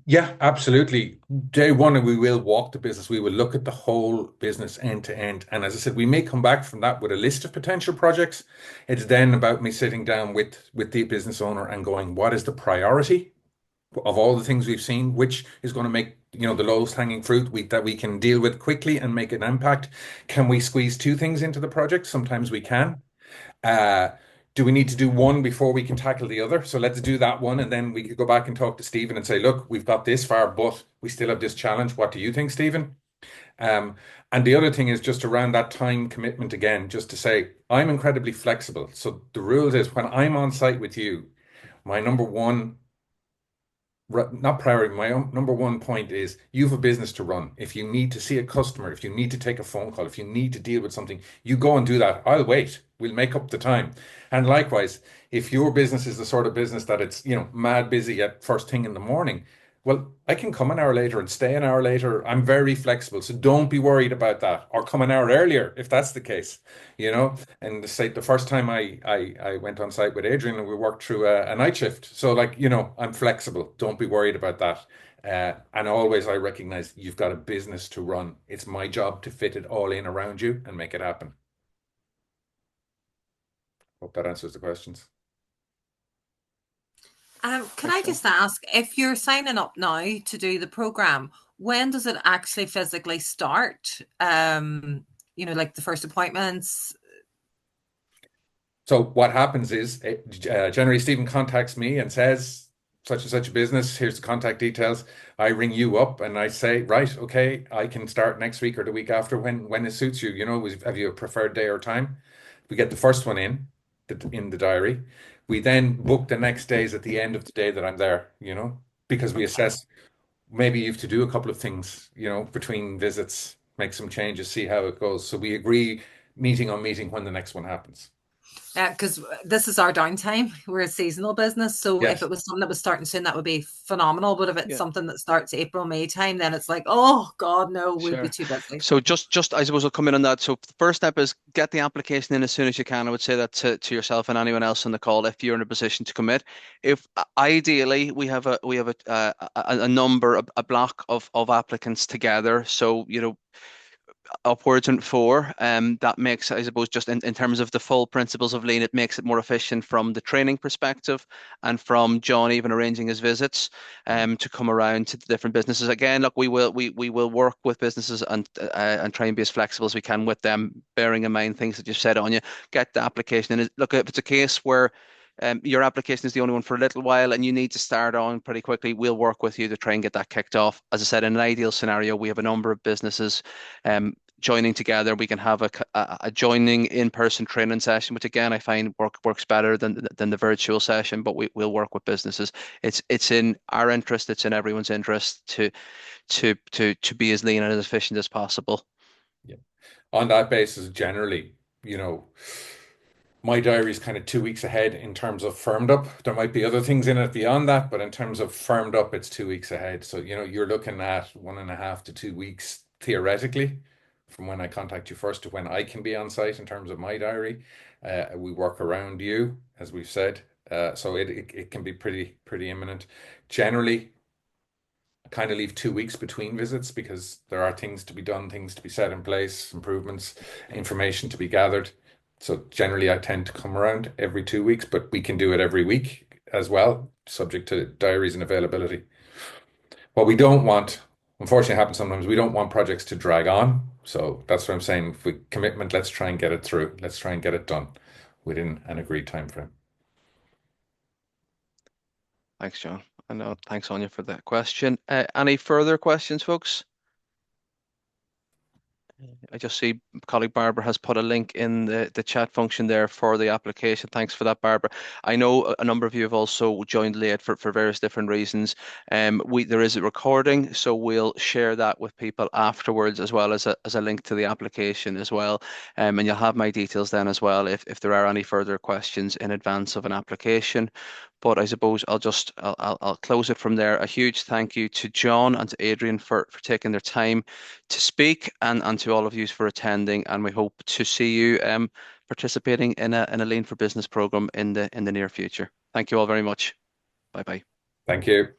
Yeah, absolutely. Day one, we will walk the business. We will look at the whole business end to end. And as I said, we may come back from that with a list of potential projects. It's then about me sitting down with the business owner and going, what is the priority of all the things we've seen? Which is going to make, the lowest hanging fruit that we can deal with quickly and make an impact? Can we squeeze two things into the project? Sometimes we can. Uh, do we need to do one before we can tackle the other? So let's do that one, and then we could go back and talk to Stephen and say, look, we've got this far, but we still have this challenge. What do you think, Stephen? Um, and the other thing is just around that time commitment again, just to say, I'm incredibly flexible. So the rules is when I'm on site with you, my number one not priority. My number one point is you have a business to run. If you need to see a customer, if you need to take a phone call, if you need to deal with something, you go and do that. I'll wait. We'll make up the time. And likewise, if your business is the sort of business that it's, mad busy at first thing in the morning, well, I can come an hour later and stay an hour later. I'm very flexible. So don't be worried about that. Or come an hour earlier if that's the case, you know. And say the first time I went on site with Adrian and we worked through a night shift. So like, I'm flexible. Don't be worried about that. And always I recognize you've got a business to run. It's my job to fit it all in around you and make it happen. Hope that answers the questions. Can I just ask, if you're signing up now to do the program, when does it actually physically start? Like the first appointments? So what happens is generally Stephen contacts me and says, such and such a business. Here's the contact details. I ring you up and I say, right, okay, I can start next week or the week after when it suits you. You know, have you a preferred day or time? We get the first one in the diary. We then book the next days at the end of the day that I'm there, you know, because we assess maybe you have to do a couple of things, you know, between visits, make some changes, see how it goes. So we agree meeting on meeting when the next one happens. Because this is our downtime. We're a seasonal business. So if Yes. it was something that was starting soon, that would be phenomenal. But if it's Yeah. something that starts April, May time, then it's like, oh God, no, we'd be Sure. too busy. So just I suppose I'll come in on that. So the first step is get the application in as soon as you can. I would say that to yourself and anyone else on the call if you're in a position to commit. If ideally we have a number, a block of applicants together. So you know upwards and four. That makes, I suppose, just in terms of the full principles of lean, it makes it more efficient from the training perspective and from John even arranging his visits to come around to the different businesses. Again, look, we will work with businesses and try and be as flexible as we can with them, bearing in mind things that you've said on you. Get the application and look, if it's a case where your application is the only one for a little while and you need to start on pretty quickly, we'll work with you to try and get that kicked off. As I said, in an ideal scenario, we have a number of businesses joining together. We can have a joining in-person training session, which again I find works better than the virtual session, but we'll work with businesses. It's in our interest, it's in everyone's interest to be as lean and as efficient as possible. Yeah. On that basis, generally, you know, my diary is kind of 2 weeks ahead in terms of firmed up. There might be other things in it beyond that, but in terms of firmed up, it's 2 weeks ahead. So, you know, you're looking at 1.5 to 2 weeks theoretically from when I contact you first to when I can be on site in terms of my diary. We work around you, as we've said. So it can be pretty imminent. Generally, I kind of leave 2 weeks between visits because there are things to be done, things to be set in place, improvements, information to be gathered. So generally, I tend to come around every 2 weeks, but we can do it every week as well, subject to diaries and availability. What we don't want, unfortunately, happens sometimes. We don't want projects to drag on. So that's what I'm saying. If we commitment, let's try and get it through. Let's try and get it done within an agreed time frame. Thanks, John. I know. Thanks, Anya, for that question. Any further questions, folks? I just see colleague Barbara has put a link in the chat function there for the application. Thanks for that, Barbara. I know a number of you have also joined late for various different reasons. There is a recording, so we'll share that with people afterwards as well as a link to the application as well. And you'll have my details then as well if there are any further questions in advance of an application. But I suppose I'll close it from there. A huge thank you to John and to Adrian for taking their time to speak and to all of you for attending. And we hope to see you participating in a Lean for Business program in the near future. Thank you all very much. Bye bye. Thank you.